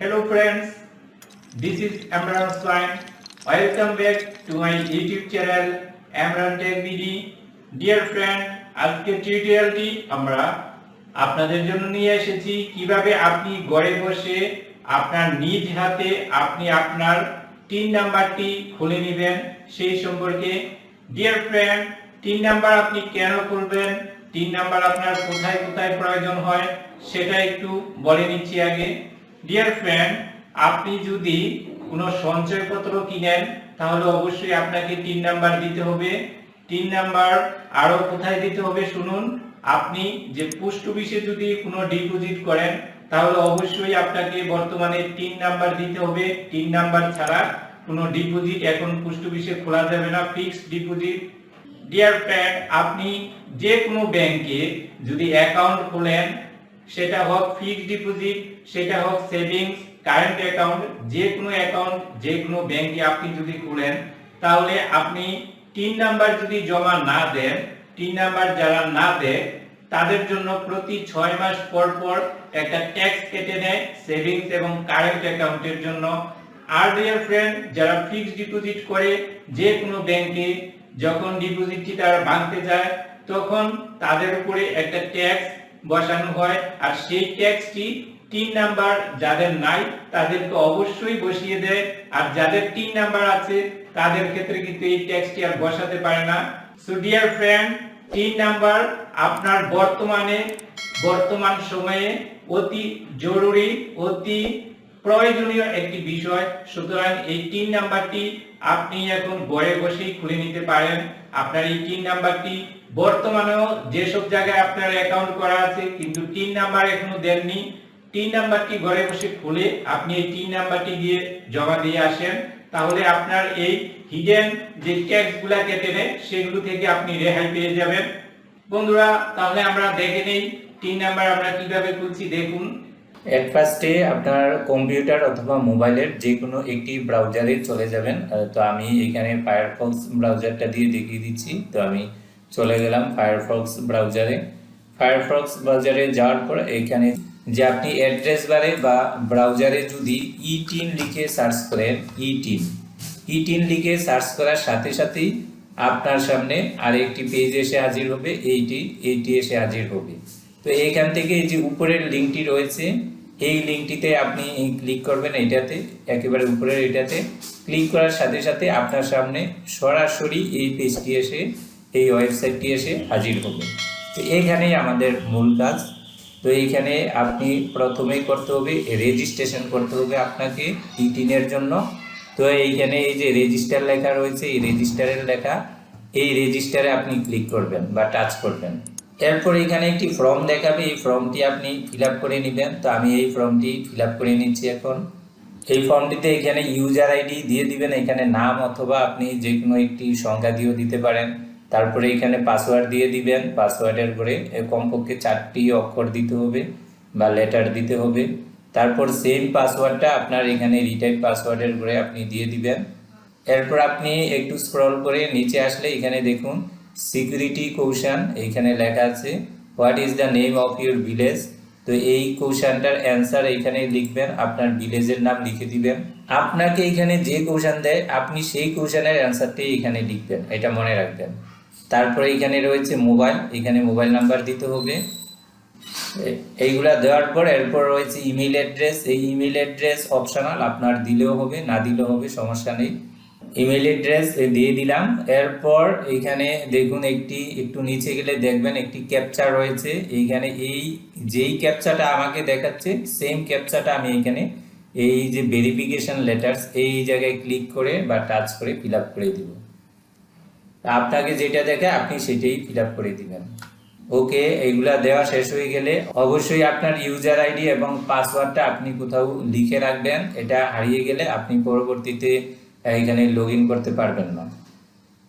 Hello friends, this is Amran Tech. Welcome back to my YouTube channel Amran Tech BD. Dear friend, আজকের টিউটোরিয়ালটি আমরা আপনাদের জন্য নিয়ে এসেছি কিভাবে আপনি ঘরে বসে আপনার নিজ হাতে আপনি আপনার টিন নাম্বারটি খুলে নেবেন সেই সম্পর্কে। ডিয়ার ফ্রেন্ড, টিন নাম্বার আপনি কেন খুলবেন, টিন নাম্বার আপনার কোথায় কোথায় প্রয়োজন হয় সেটা একটু বলে নিচ্ছি আগে। ডিয়ার ফ্রেন্ড, আপনি যদি কোনো সঞ্চয়পত্র কিনেন তাহলে অবশ্যই আপনাকে টিন নাম্বার দিতে হবে। টিন নাম্বার আরো কোথায় দিতে হবে শুনুন। আপনি যে পোস্ট অফিসে যদি কোনো ডিপোজিট করেন তাহলে অবশ্যই আপনাকে বর্তমানে টিন নাম্বার দিতে হবে। টিন নাম্বার ছাড়া কোনো ডিপোজিট এখন পোস্ট অফিসে খোলা যাবে না, ফিক্সড ডিপোজিট। ডিয়ার ফ্রেন্ড, আপনি যে কোনো ব্যাংকে যদি অ্যাকাউন্ট খোলেন, সেটা হোক ফিক্সড ডিপোজিট, সেটা হোক সেভিংস, কারেন্ট অ্যাকাউন্ট, যে কোনো অ্যাকাউন্ট যে কোনো ব্যাংকে আপনি যদি খোলেন তাহলে আপনি টিন নাম্বার যদি জমা না দেন, টিন নাম্বার যারা না দেয় তাদের জন্য প্রতি 6 মাস পর পর একটা ট্যাক্স কেটে নেয় সেভিংস এবং কারেন্ট অ্যাকাউন্টের জন্য। আর ডিয়ার ফ্রেন্ড, যারা ফিক্সড ডিপোজিট করে যে কোনো ব্যাংকে, যখন ডিপোজিটটি তারা ভাঙতে যায় তখন তাদের উপরে একটা ট্যাক্স বসানো হয়, আর সেই ট্যাক্সটি টিন নাম্বার যাদের নাই তাদেরকে অবশ্যই বসিয়ে দেয়, আর যাদের টিন নাম্বার আছে তাদের ক্ষেত্রে কিন্তু এই ট্যাক্সটি আর বসাতে পারে না। So dear friend, tin number আপনার বর্তমান সময়ে অতি জরুরি, অতি প্রয়োজনীয় একটি বিষয়। সুতরাং এই টিন নাম্বারটি আপনি এখন ঘরে বসেই খুলে নিতে পারেন। আপনার এই টিন নাম্বারটি বর্তমানেও যেসব জায়গায় আপনার অ্যাকাউন্ট করা আছে কিন্তু টিন নাম্বার এখনো দেননি, টিন নাম্বারটি ঘরে বসে খুলে আপনি এই টিন নাম্বারটি দিয়ে জমা দিয়ে আসেন, তাহলে আপনার এই হিডেন যে ট্যাক্সগুলো কেটে নেয় সেগুলো থেকে আপনি রেহাই পেয়ে যাবেন। বন্ধুরা, তাহলে আমরা দেখে নেই টিন নাম্বার আমরা কিভাবে খুলছি। দেখুন, এট ফার্স্টে আপনার কম্পিউটার অথবা মোবাইলের যে কোনো একটি ব্রাউজারে চলে যাবেন। তো আমি এখানে ফায়ারফক্স ব্রাউজারটা দিয়ে দেখিয়ে দিচ্ছি। তো আমি চলে গেলাম ফায়ারফক্স ব্রাউজারে। ফায়ারফক্স ব্রাউজারে যাওয়ার পর এখানে যে আপনি অ্যাড্রেস বারে বা ব্রাউজারে যদি ই-টিন লিখে সার্চ করেন, ই-টিন লিখে সার্চ করার সাথে সাথেই আপনার সামনে আরেকটি পেজ এসে হাজির হবে, এইটি এসে হাজির হবে। তো এইখান থেকে এই যে উপরের লিঙ্কটি রয়েছে এই লিঙ্কটিতে আপনি ক্লিক করবেন, এইটাতে একেবারে উপরের এইটাতে ক্লিক করার সাথে সাথে আপনার সামনে সরাসরি এই পেজটি এসে, এই ওয়েবসাইটটি এসে হাজির হবে। তো এইখানেই আমাদের মূল কাজ। তো এইখানে আপনি প্রথমেই করতে হবে রেজিস্ট্রেশন করতে হবে আপনাকে ই-টিনের জন্য। তো এইখানে এই যে রেজিস্টার লেখা রয়েছে, এই রেজিস্টারের লেখা, এই রেজিস্টারে আপনি ক্লিক করবেন বা টাচ করবেন। এরপর এখানে একটি ফর্ম দেখাবে, এই ফর্মটি আপনি ফিল আপ করে নেবেন। তো আমি এই ফর্মটি ফিল আপ করে নিচ্ছি এখন। এই ফর্মটিতে এখানে ইউজার আইডি দিয়ে দিবেন, এখানে নাম অথবা আপনি যে কোনো একটি সংখ্যা দিয়েও দিতে পারেন। তারপরে এখানে পাসওয়ার্ড দিয়ে দিবেন, পাসওয়ার্ডের পরে কমপক্ষে 4টি অক্ষর দিতে হবে বা লেটার দিতে হবে। তারপর সেম পাসওয়ার্ডটা আপনার এখানে রিটাইপ পাসওয়ার্ডের পরে আপনি দিয়ে দিবেন। এরপর আপনি একটু স্ক্রল করে নিচে আসলে এখানে দেখুন সিকিউরিটি কোশ্চেন, এইখানে লেখা আছে what is the name of your village. তো এই কোশ্চেনটার অ্যান্সার এইখানে লিখবেন, আপনার ভিলেজের নাম লিখে দিবেন। আপনাকে এখানে যে কোশ্চেন দেয় আপনি সেই কোশ্চেনের অ্যান্সারটি এখানে লিখবেন, এটা মনে রাখবেন। তারপরে এখানে রয়েছে মোবাইল, এখানে মোবাইল নাম্বার দিতে হবে। এইগুলা দেওয়ার পর এরপর রয়েছে ইমেল অ্যাড্রেস, এই ইমেল অ্যাড্রেস অপশনাল, আপনার দিলেও হবে না দিলেও হবে, সমস্যা নেই। ইমেল অ্যাড্রেস দিয়ে দিলাম। এরপর এইখানে দেখুন একটু নিচে গেলে দেখবেন একটি ক্যাপচা রয়েছে, এইখানে এই যেই ক্যাপচাটা আমাকে দেখাচ্ছে সেম ক্যাপচাটা আমি এখানে এই যে ভেরিফিকেশন লেটার্স এই জায়গায় ক্লিক করে বা টাচ করে ফিল আপ করে দিব। আপনাকে যেটা দেখে আপনি সেটাই ফিল আপ করে দিবেন। ওকে, এইগুলা দেওয়া শেষ হয়ে গেলে অবশ্যই আপনার ইউজার আইডি এবং পাসওয়ার্ডটা আপনি কোথাও লিখে রাখবেন, এটা হারিয়ে গেলে আপনি পরবর্তীতে এখানে লগ ইন করতে পারবেন না।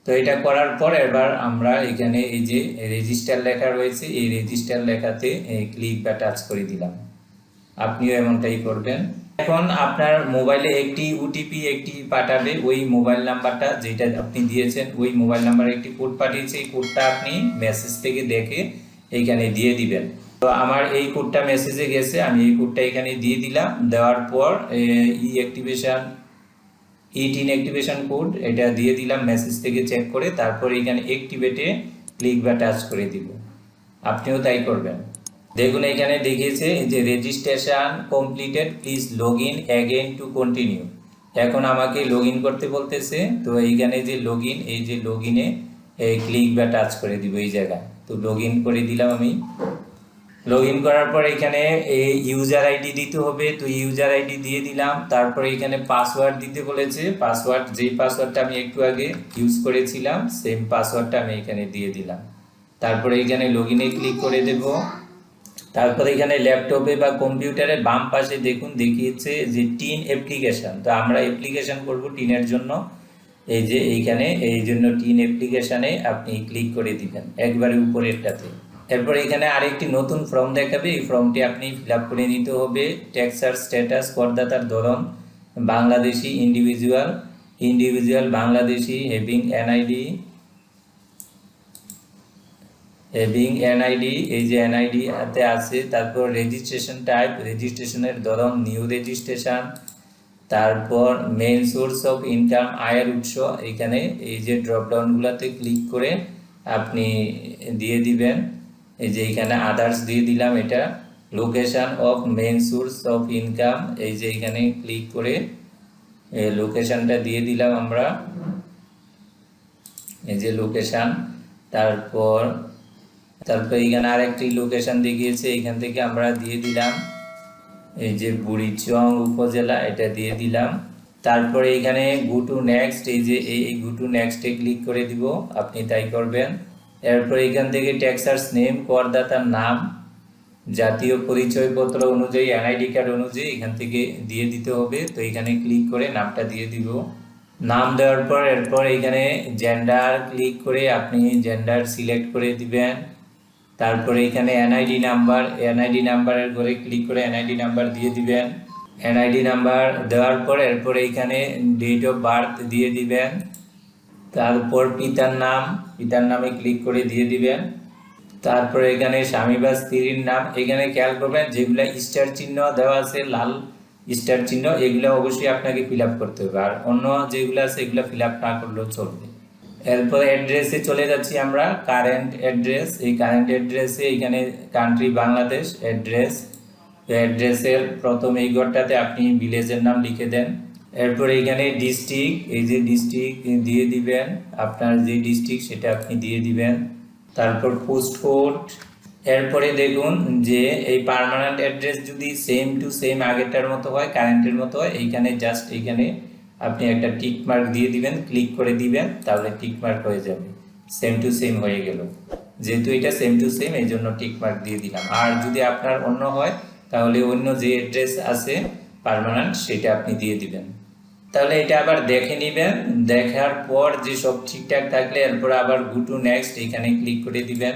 তো এটা করার পর এবার আমরা এখানে এই যে রেজিস্টার লেখা রয়েছে এই রেজিস্টার লেখাতে ক্লিক বা টাচ করে দিলাম, আপনিও এমনটাই করবেন। এখন আপনার মোবাইলে একটি ওটিপি পাঠাবে, ওই মোবাইল নাম্বারটা যেটা আপনি দিয়েছেন ওই মোবাইল নাম্বারে একটি কোড পাঠিয়েছে, এই কোডটা আপনি মেসেজ থেকে দেখে এইখানে দিয়ে দিবেন। তো আমার এই কোডটা মেসেজে গেছে, আমি এই কোডটা এখানে দিয়ে দিলাম। দেওয়ার পর ই অ্যাক্টিভেশন কোড এটা দিয়ে দিলাম মেসেজ থেকে চেক করে। তারপর এখানে অ্যাক্টিভেটে ক্লিক বা টাচ করে দিব। আপনিও তাই করবেন। দেখুন এখানে দেখিয়েছে যে registration completed, please log in again to continue. এখন আমাকে লগ ইন করতে বলতেছে। তো এইখানে যে লগ ইন, এই যে লগ ইনে ক্লিক বা টাচ করে দিব এই জায়গায়। তো লগ ইন করে দিলাম আমি। লগ ইন করার পর এখানে ইউজার আইডি দিতে হবে, তো ইউজার আইডি দিয়ে দিলাম। তারপরে এখানে পাসওয়ার্ড দিতে বলেছে, পাসওয়ার্ড যেই পাসওয়ার্ডটা আমি একটু আগে ইউজ করেছিলাম সেম পাসওয়ার্ডটা আমি এখানে দিয়ে দিলাম। তারপরে এখানে লগ ইনে ক্লিক করে দেব। তারপরে এখানে ল্যাপটপে বা কম্পিউটারে বাম পাশে দেখুন দেখিয়েছে যে টিন অ্যাপ্লিকেশন। তো আমরা অ্যাপ্লিকেশন করব টিনের জন্য। এই যে এইখানে এই জন্য টিন অ্যাপ্লিকেশনে আপনি ক্লিক করে দিবেন একবারে উপরেরটাতে। এরপর এখানে আরেকটি নতুন ফর্ম দেখাবে, এই ফর্মটি আপনি ফিল আপ করে নিতে হবে। ট্যাক্সার স্ট্যাটাস, করদাতার ধরন Bangladeshi, individual Bangladeshi, having NID, এই যে এনআইডি হাতে আছে। তারপর রেজিস্ট্রেশন টাইপ, রেজিস্ট্রেশনের ধরন নিউ রেজিস্ট্রেশন। তারপর মেইন সোর্স অফ ইনকাম, আয়ের উৎস, এখানে এই যে ড্রপডাউনগুলোতে ক্লিক করে আপনি দিয়ে দিবেন। এই যে এখানে আদার্স দিয়ে দিলাম এটা। Location of main source of income, এই যে এখানে ক্লিক করে লোকেশনটা দিয়ে দিলাম আমরা, এই যে লোকেশন। তারপর এখানে আরেকটি লোকেশন দেখিয়েছে, এখান থেকে আমরা দিয়ে দিলাম এই যে বুড়িচং উপজেলা, এটা দিয়ে দিলাম। তারপরে এখানে গো টু নেক্সট, এই যে এই গো টু নেক্সটে ক্লিক করে দিব, আপনি তাই করবেন। এরপর এখান থেকে ট্যাক্সার্স নেম, করদাতার নাম, জাতীয় পরিচয়পত্র অনুযায়ী এনআইডি কার্ড অনুযায়ী এখান থেকে দিয়ে দিতে হবে। তো এখানে ক্লিক করে নামটা দিয়ে দিব। নাম দেওয়ার পর এরপর এখানে জেন্ডার ক্লিক করে আপনি জেন্ডার সিলেক্ট করে দিবেন। তারপরে এখানে এনআইডি নাম্বারের ঘরে ক্লিক করে এনআইডি নাম্বার দিয়ে দিবেন। এনআইডি নাম্বার দেওয়ার পর এরপর এখানে ডেট অফ বার্থ দিয়ে দিবেন। তারপর পিতার নামে ক্লিক করে দিয়ে দিবেন। তারপরে এখানে স্বামী বা স্ত্রীর নাম, এখানে খেয়াল করবেন যেগুলা স্টার চিহ্ন দেওয়া আছে, লাল স্টার চিহ্ন, এগুলো অবশ্যই আপনাকে ফিল আপ করতে হবে। আর অন্য যেগুলো আছে এগুলো ফিল আপ না করলেও চলবে। এরপর অ্যাড্রেসে চলে যাচ্ছি আমরা, কারেন্ট অ্যাড্রেস। এই কারেন্ট অ্যাড্রেসে এখানে কান্ট্রি বাংলাদেশ, অ্যাড্রেসের প্রথম এই ঘরটাতে আপনি ভিলেজের নাম লিখে দেন। এরপর এইখানে ডিস্ট্রিক্ট, এই যে ডিস্ট্রিক্ট দিয়ে দিবেন, আপনার যে ডিস্ট্রিক্ট সেটা আপনি দিয়ে দিবেন। তারপর পোস্ট কোড। এরপরে দেখুন যে এই পার্মানেন্ট অ্যাড্রেস যদি সেম টু সেম আগেরটার মতো হয়, কারেন্টের মতো হয়, এইখানে জাস্ট এইখানে আপনি একটা টিক মার্ক দিয়ে দিবেন, ক্লিক করে দিবেন, তাহলে টিক মার্ক হয়ে যাবে, সেম টু সেম হয়ে গেল। যেহেতু এটা সেম টু সেম এই জন্য টিক মার্ক দিয়ে দিলাম। আর যদি আপনার অন্য হয় তাহলে অন্য যে অ্যাড্রেস আছে পার্মানেন্ট সেটা আপনি দিয়ে দিবেন। তাহলে এটা আবার দেখে নেবেন, দেখার পর যে সব ঠিকঠাক থাকলে এরপর আবার গো টু নেক্সট এখানে ক্লিক করে দিবেন।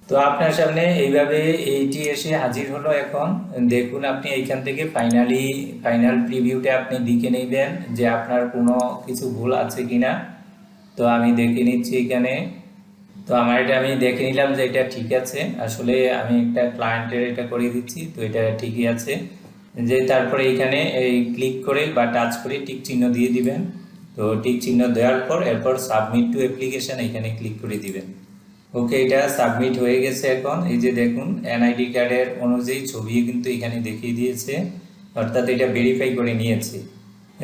তো আপনার সামনে এইভাবে এইটি এসে হাজির হলো। এখন দেখুন আপনি এইখান থেকে ফাইনাল প্রিভিউটা আপনি দেখে নেবেন যে আপনার কোনো কিছু ভুল আছে কিনা। তো আমি দেখে নিচ্ছি এখানে। তো আমার এটা আমি দেখে নিলাম যে এটা ঠিক আছে। আসলে আমি একটা ক্লায়েন্টের এটা করে দিচ্ছি, তো এটা ঠিকই আছে। যে তারপরে এখানে এই ক্লিক করে বা টাচ করে টিক চিহ্ন দিয়ে দিবেন। তো টিক চিহ্ন দেওয়ার পর এরপর সাবমিট টু অ্যাপ্লিকেশন এখানে ক্লিক করে দিবেন। ওকে, এটা সাবমিট হয়ে গেছে। এখন এই যে দেখুন এনআইডি কার্ডের অনুযায়ী ছবি কিন্তু এখানে দেখিয়ে দিয়েছে, অর্থাৎ এটা ভেরিফাই করে নিয়েছে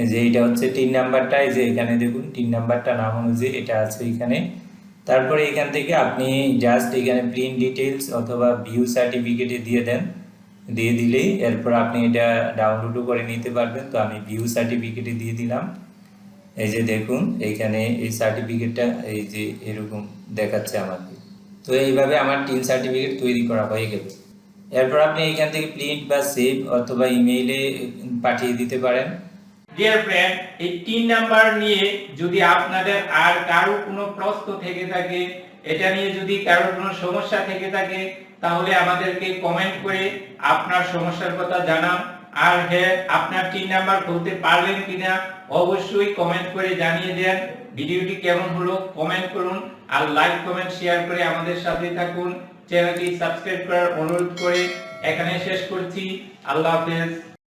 যে এটা হচ্ছে 3 নাম্বারটা। এই যে এখানে দেখুন 3 নাম্বারটা নাম অনুযায়ী এটা আছে এখানে। তারপরে এখান থেকে আপনি জাস্ট এখানে প্রিন্ট ডিটেলস অথবা ভিউ সার্টিফিকেটে দিয়ে দেন, দিয়ে দিলেই এরপর আপনি এটা ডাউনলোডও করে নিতে পারবেন। তো আমি ভিউ সার্টিফিকেটে দিয়ে দিলাম। এই যে দেখুন এইখানে এই সার্টিফিকেটটা এই যে এরকম দেখাচ্ছে আমাকে। তো এইভাবে আমার টিন সার্টিফিকেট তৈরি করা হয়ে গেল। এরপর আপনি এখান থেকে প্রিন্ট বা সেভ অথবা ইমেইলে পাঠিয়ে দিতে পারেন। ডিয়ার ফ্রেন্ড, এই 3 নাম্বার নিয়ে যদি আপনাদের আর কারো কোনো প্রশ্ন থেকে থাকে, এটা নিয়ে যদি কারো কোনো সমস্যা থেকে থাকে, তাহলে আমাদেরকে কমেন্ট করে আপনার সমস্যার কথা জানান। আর হ্যাঁ, আপনার 3 নাম্বার খুলতে পারলেন কিনা অবশ্যই কমেন্ট করে জানিয়ে দেন। ভিডিওটি কেমন হলো কমেন্ট করুন, আর লাইক কমেন্ট শেয়ার করে আমাদের সাথে থাকুন। চ্যানেলটি সাবস্ক্রাইব করার অনুরোধ করে এখানে শেষ করছি। আল্লাহ হাফেজ।